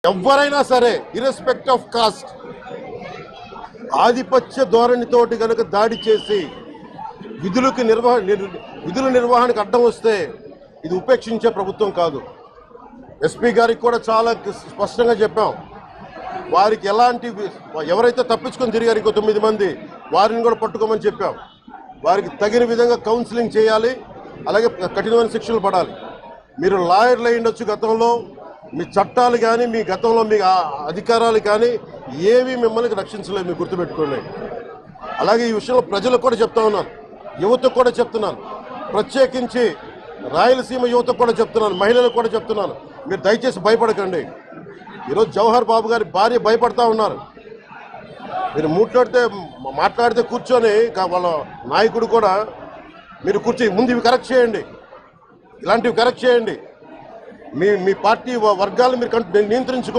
ఎవరైనా సరే ఇర్రెస్పెక్ట్ of cost ఆధిపత్య ధోరణితోటి కనుక దాడి చేసి విధుల నిర్వహణకు అడ్డం వస్తే ఇది ఉపేక్షించే ప్రభుత్వం కాదు. ఎస్పీ గారికి కూడా చాలా స్పష్టంగా చెప్పాం. వారికి ఎవరైతే తప్పించుకొని తిరిగారు ఇంకో 9 మంది వారిని కూడా పట్టుకోమని చెప్పాం. వారికి తగిన విధంగా కౌన్సిలింగ్ చేయాలి, అలాగే కఠినమైన శిక్షలు పడాలి. మీరు లాయర్లు అయి ఉండొచ్చు, గతంలో మీ చట్టాలు కానీ మీ గతంలో మీ అధికారాలు కానీ ఏవి మిమ్మల్ని రక్షించలేదు, మీరు గుర్తుపెట్టుకోండి. అలాగే ఈ విషయంలో ప్రజలకు కూడా చెప్తా ఉన్నాను, యువతకు కూడా చెప్తున్నాను, ప్రత్యేకించి రాయలసీమ యువతకు కూడా చెప్తున్నాను, మహిళలకు కూడా చెప్తున్నాను, మీరు దయచేసి భయపడకండి. ఈరోజు జవహర్ బాబు గారి భార్య భయపడతా ఉన్నారు. మీరు మాట్లాడితే కూర్చొని వాళ్ళ నాయకుడు కూడా మీరు కూర్చొని ముందు ఇవి కరెక్ట్ చేయండి, ఇలాంటివి కరెక్ట్ చేయండి, మీ పార్టీ వర్గాలను మీరు నియంత్రించుకో.